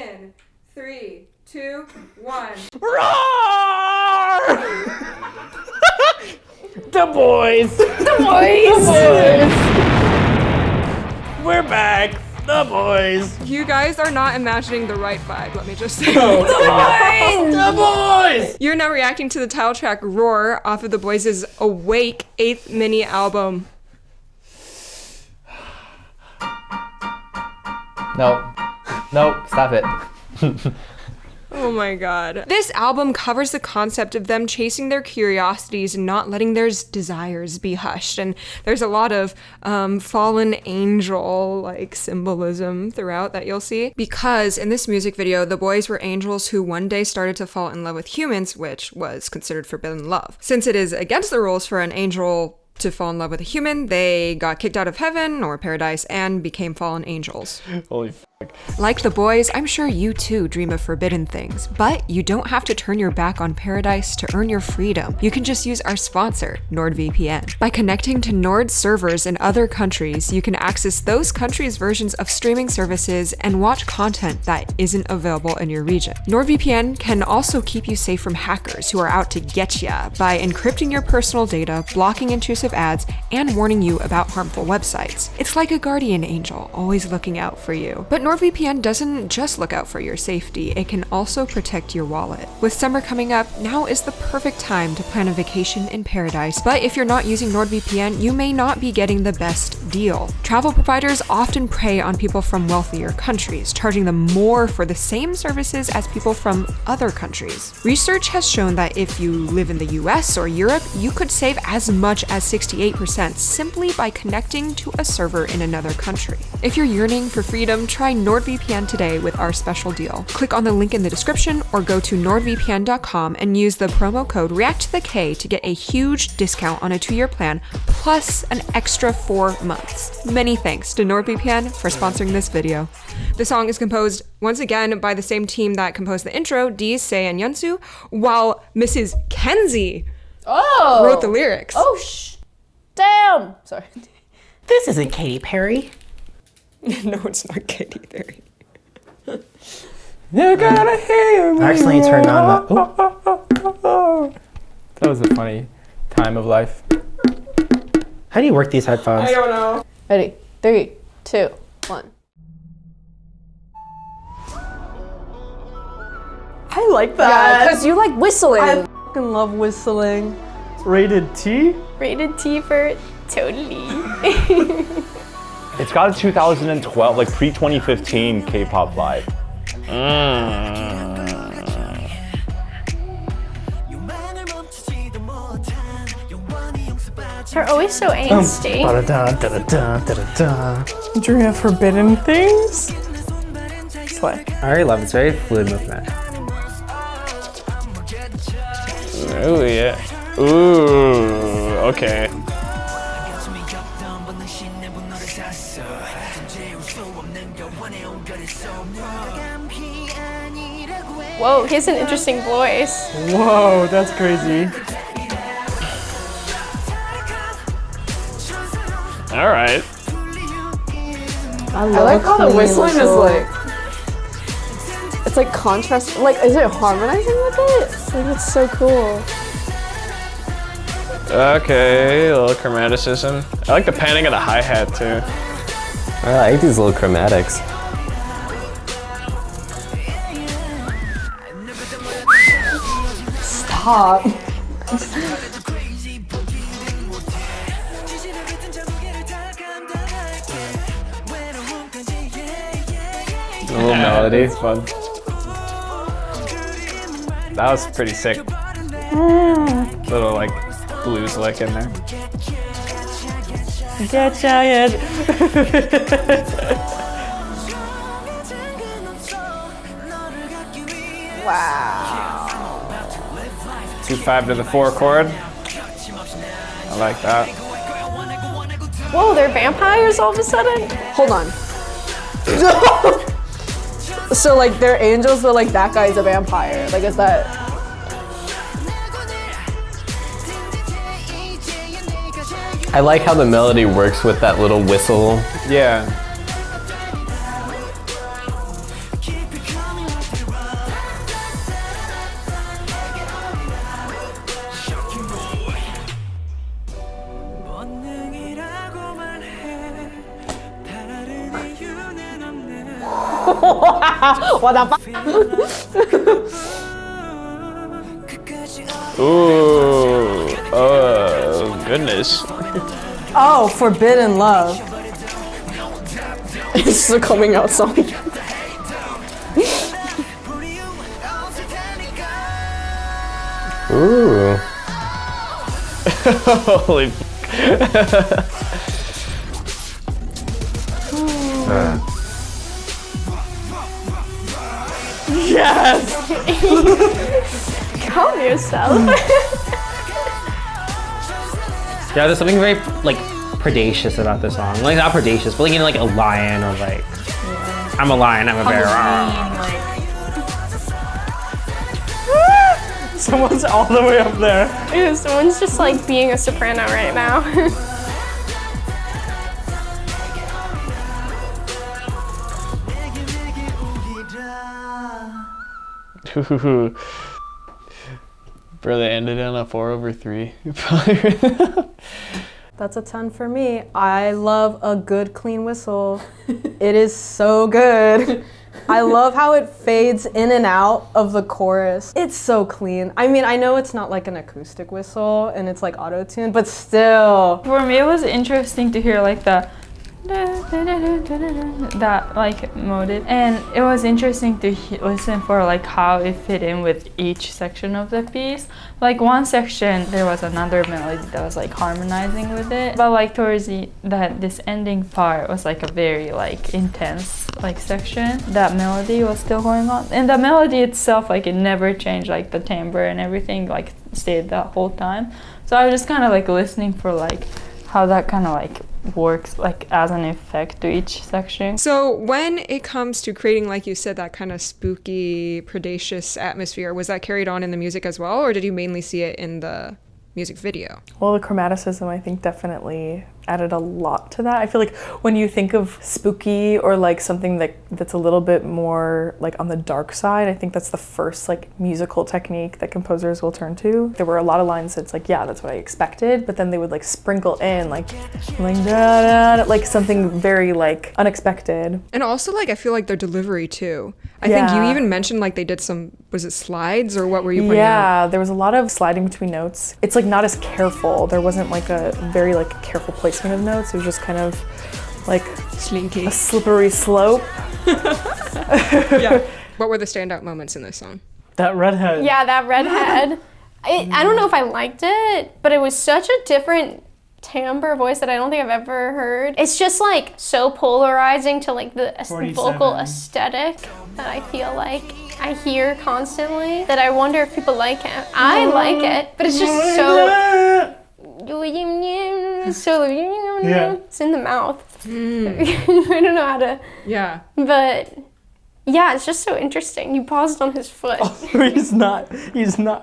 in 3, 2, 1. Roar! The boys! The boys! The boys! We're back! The boys! You guys are not imagining the right vibe, let me just say. The boys! The boys! You're now reacting to the title track Roar off of the BOYZ' Awake 8th mini album. Nope, stop it. Oh my god. This album covers the concept of them chasing their curiosities and not letting their desires be hushed. And there's a lot of fallen angel like symbolism throughout that you'll see. Because in this music video, the boys were angels who one day started to fall in love with humans, which was considered forbidden love. Since it is against the rules for an angel to fall in love with a human, they got kicked out of heaven or paradise and became fallen angels. Holy fuck. Like the boys, I'm sure you too dream of forbidden things, but you don't have to turn your back on paradise to earn your freedom. You can just use our sponsor, NordVPN. By connecting to Nord servers in other countries, you can access those countries' versions of streaming services and watch content that isn't available in your region. NordVPN can also keep you safe from hackers who are out to get ya by encrypting your personal data, blocking intrusive ads, and warning you about harmful websites. It's like a guardian angel, always looking out for you. But NordVPN doesn't just look out for your safety, it can also protect your wallet. With summer coming up, now is the perfect time to plan a vacation in paradise. But if you're not using NordVPN, you may not be getting the best deal. Travel providers often prey on people from wealthier countries, charging them more for the same services as people from other countries. Research has shown that if you live in the US or Europe, you could save as much as 68% simply by connecting to a server in another country. If you're yearning for freedom, try NordVPN today with our special deal. Click on the link in the description or go to nordvpn.com and use the promo code ReacttotheK to get a huge discount on a 2-year plan plus an extra 4 months. Many thanks to NordVPN for sponsoring this video. The song is composed once again by the same team that composed the intro, Dee, Say, and Yeonsu, while Mrs. Kenzie wrote the lyrics. Oh, damn! Sorry. This isn't Katy Perry. No, it's not Katy Perry. You gotta hear me. I accidentally turned on the. That was a funny time of life. How do you work these headphones? I don't know. Ready? 3, 2, 1. I like that. Because you like whistling. I fucking love whistling. Rated T? Rated T for totally. It's got a 2012, like pre-2015 K-pop vibe. They're always so angsty. Dream of forbidden things? Slay. I already love it. It's very fluid movement. Ooh, yeah. Ooh, okay. Whoa, he has an interesting voice. Whoa, that's crazy. All right. I like how the whistling is like, it's like contrast, like is it harmonizing with it? Like it's so cool. Okay, a little chromaticism. I like the panning of the hi-hat too. I like these little chromatics. Stop. A little melody. It's fun. That was pretty sick. Little like blues lick in there. Get giant. Wow. 2/5 to the 4 chord. I like that. Whoa, they're vampires all of a sudden? Hold on. So like they're angels, but like that guy's a vampire. Like is that? I like how the melody works with that little whistle. Yeah. What the fuck? Ooh. Oh, goodness. Oh, Forbidden Love. It's a coming out song. Ooh. Holy Yes! Calm yourself. Yeah, there's something very like predacious about this song. Like not predacious, but like you know, like a lion or like I'm a lion, I'm a bear. Someone's all the way up there. Ew, someone's just like being a soprano right now. Bro, they ended on a 4/3. That's a 10 for me. I love a good clean whistle. It is so good. I love how it fades in and out of the chorus. It's so clean. I mean, I know it's not like an acoustic whistle and it's like auto-tuned, but still. For me, it was interesting to hear like the that like motive, and it was interesting to listen for like how it fit in with each section of the piece. Like one section there was another melody that was like harmonizing with it, but like towards this ending part was like a very like intense like section. That melody was still going on, and the melody itself, like it never changed, like the timbre and everything like stayed that whole time. So I was just kind of like listening for like how that kind of like works like as an effect to each section. So when it comes to creating, like you said, that kind of spooky, predacious atmosphere, was that carried on in the music as well, or did you mainly see it in the music video? Well, the chromaticism, I think, definitely added a lot to that. I feel like when you think of spooky or like something that's a little bit more like on the dark side, I think that's the first like musical technique that composers will turn to. There were a lot of lines that's like, yeah, that's what I expected, but then they would like sprinkle in like da, da, like something very like unexpected. And also like I feel like their delivery too. I think you even mentioned like they did some, was it slides or what were you pointing out? Yeah, there was a lot of sliding between notes. It's like not as careful. There wasn't like a very like careful placement of notes. It was just kind of like slinky, a slippery slope. Yeah. What were the standout moments in this song? That redhead. Yeah, that redhead. I don't know if I liked it, but it was such a different timbre voice that I don't think I've ever heard. It's just like so polarizing to like the vocal aesthetic that I feel like I hear constantly, that I wonder if people like it. I like it, but it's just so it's in the mouth. I don't know how to. Yeah. But yeah, it's just so interesting. You paused on his foot. Oh, he's not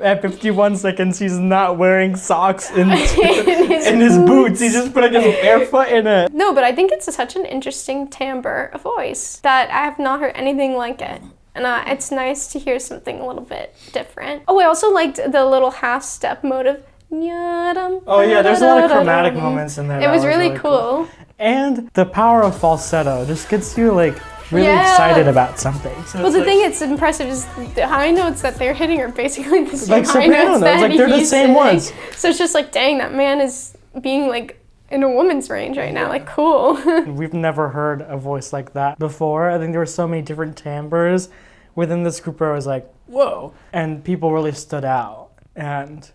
at 51 seconds, he's not wearing socks in his boots. He just put like his bare foot in it. No, but I think it's such an interesting timbre voice that I have not heard anything like it. And it's nice to hear something a little bit different. Oh, I also liked the little half step motive. Oh yeah, there's a lot of chromatic moments in there. It was really cool. And the power of falsetto just gets you like really excited about something. So well, the thing that's impressive is the high notes that they're hitting are basically the same like high soprano notes notes, that like they're the he's same hitting. ones. So it's just like, dang, that man is being like in a woman's range right now, like cool. We've never heard a voice like that before. I think there were so many different timbres within this group where I was like, whoa. And people really stood out. And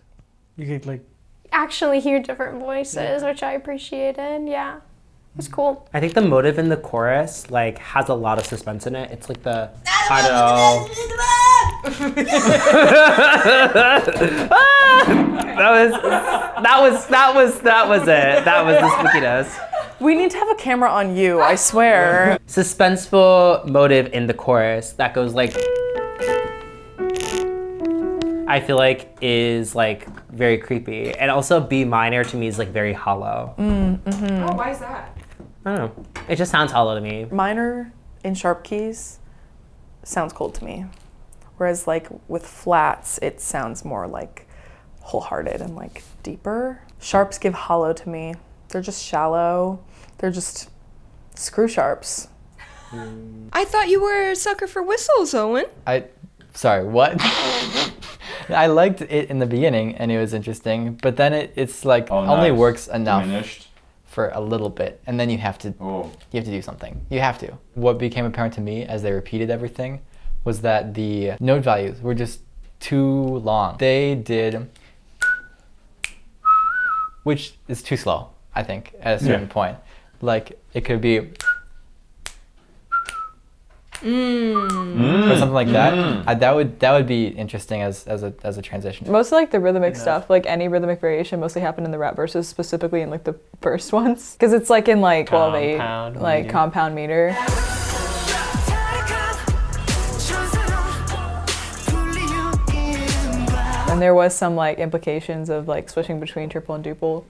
you could like actually hear different voices, which I appreciated. Yeah, it was cool. I think the motive in the chorus like has a lot of suspense in it. It's like the I don't know. that was it. That was the spookiness. We need to have a camera on you, I swear. Suspenseful motive in the chorus that goes like, I feel like is like very creepy. And also B minor to me is like very hollow. Oh, why is that? I don't know. It just sounds hollow to me. Minor in sharp keys sounds cold to me. Whereas like with flats, it sounds more like wholehearted and like deeper. Sharps give hollow to me. They're just shallow. They're just screw sharps. I thought you were a sucker for whistles, Owen. Sorry, what? I liked it in the beginning and it was interesting, but then it's like only works enough for a little bit, and then you have to do something. You have to. What became apparent to me as they repeated everything was that the note values were just too long. They did, which is too slow, I think, at a certain point. Like it could be or something like that. That would be interesting as a transition. Mostly like the rhythmic stuff, like any rhythmic variation mostly happened in the rap verses, specifically in like the first ones. Because it's like in like 12/8, like compound meter. And there was some like implications of like switching between triple and duple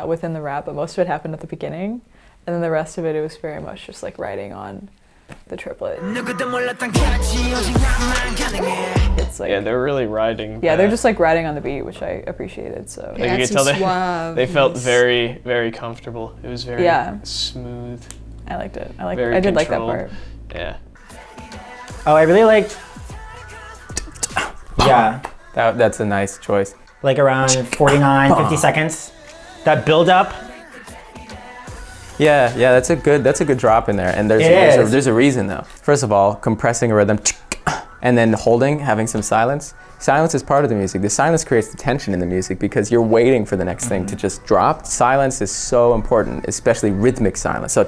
within the rap, but most of it happened at the beginning. And then the rest of it was very much just like writing on the triplet. It's like, yeah, they're really riding. Yeah, they're just like riding on the beat, which I appreciated. So like, you could tell they felt very, very comfortable. It was very smooth. I liked it. I did like that part. Yeah. Oh, I really liked. Yeah. That's a nice choice. Like around 49, 50 seconds. That build up. Yeah, that's a good drop in there. And there's a reason though. First of all, compressing a rhythm and then having some silence. Silence is part of the music. The silence creates the tension in the music because you're waiting for the next thing to just drop. Silence is so important, especially rhythmic silence. So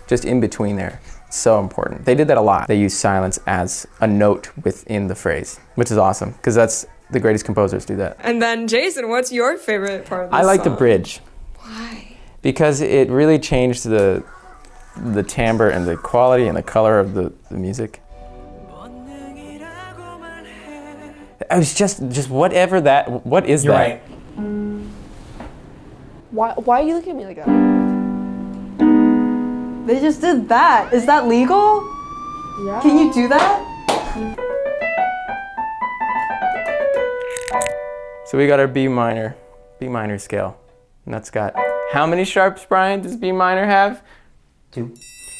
just in between there. So important. They did that a lot. They use silence as a note within the phrase, which is awesome because that's the greatest composers do that. And then Jason, what's your favorite part of the song? I like the song? bridge. Why? Because it really changed the timbre and the quality and the color of the music. I was just whatever that. What is You're that? Right. Why are you looking at me like that? They just did that. Is that legal? Yeah. Can you do that? So we got our B minor scale. And that's got, how many sharps, Brian, does B minor have? 2.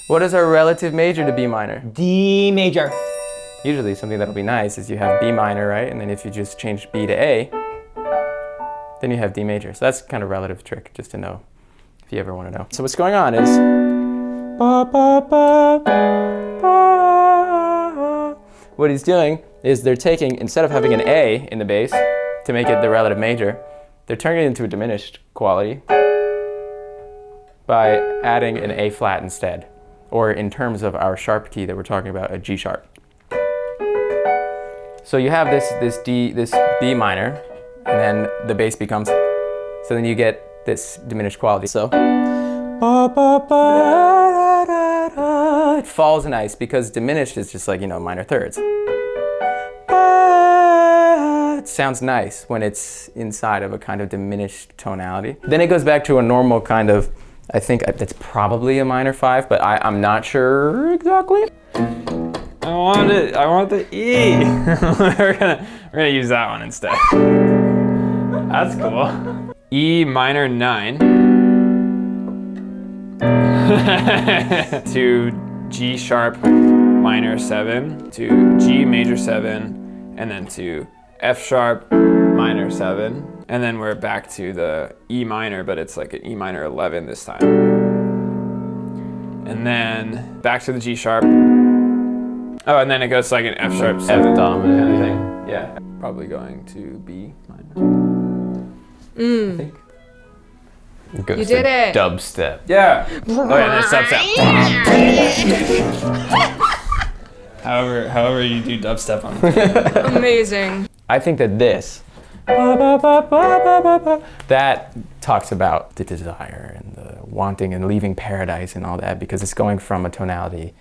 What is our relative major to B minor? D major. Usually something that'll be nice is you have B minor, right? And then if you just change B to A, then you have D major. So that's kind of a relative trick, just to know, if you ever want to know. So what's going on is, what he's doing is they're taking, instead of having an A in the bass to make it the relative major, they're turning it into a diminished quality by adding an A flat instead, or in terms of our sharp key that we're talking about, a G sharp. So you have this B minor, and then the bass becomes, so then you get this diminished quality. So it falls nice because diminished is just like, minor thirds. It sounds nice when it's inside of a kind of diminished tonality. Then it goes back to a normal kind of, I think that's probably a minor 5, but I'm not sure exactly. I want the E. we're gonna use that one instead. That's cool. E minor 9 to G sharp minor 7 to G major 7 and then to F sharp minor 7, and then we're back to the E minor, but it's like an E minor 11 this time. And then back to the G sharp. Oh, and then it goes to like an F sharp 7 dominant kind of thing. Yeah, probably going to B minor. I think. You did it. Dubstep. Yeah. Oh yeah, that's dubstep. However you do dubstep on it. Amazing. I think that that talks about the desire and the wanting and leaving paradise and all that, because it's going from a tonality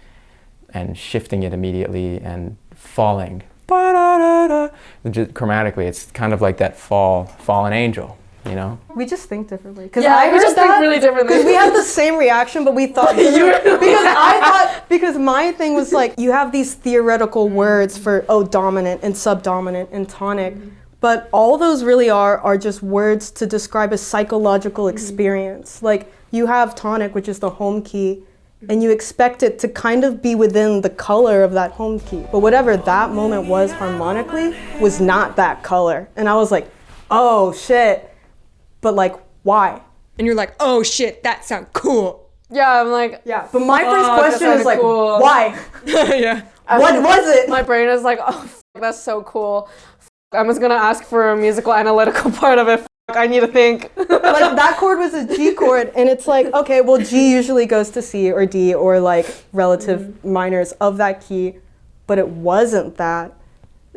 and shifting it immediately and falling. Just chromatically, it's kind of like that fallen angel, We just think differently. Because Yeah, I we just think really differently. Because we had the same reaction, but we thought because my thing was like, you have these theoretical words for dominant and subdominant and tonic, but all those really are just words to describe a psychological experience. Like you have tonic, which is the home key, and you expect it to kind of be within the color of that home key. But whatever that moment was harmonically was not that color. And I was like, oh shit, but like, why? And you're like, oh shit, that sounds cool. Yeah, I'm like, Yeah, but my first question was like, cool. why? Yeah. What was it? My brain is like, oh, that's so cool. I was gonna ask for a musical analytical part of it. I need to think. Like that chord was a G chord, and it's like, okay, well, G usually goes to C or D or like relative minors of that key, but it wasn't that.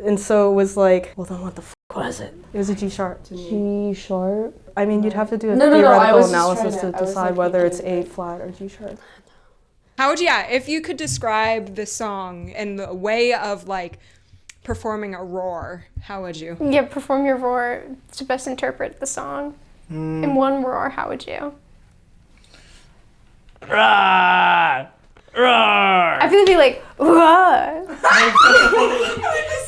And so it was like, well, then what the was it? It was a G sharp to me. G sharp? I mean, you'd have to do a No, I theoretical was just analysis trying to to- I was, decide like, whether it's thinking A flat or G sharp. How would you, if you could describe the song and the way of like performing a roar, how would you? Yeah, perform your roar to best interpret the song. In one roar, how would you? Roar! Roar! I feel it'd be like, roar. The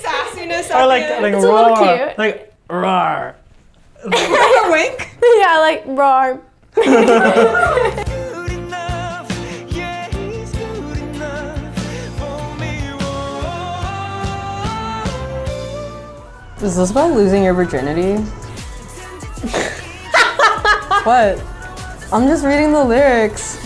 sassiness I like It's a little roar. cute. Like roar. a wink. Yeah, like roar. Is this about losing your virginity? What? I'm just reading the lyrics.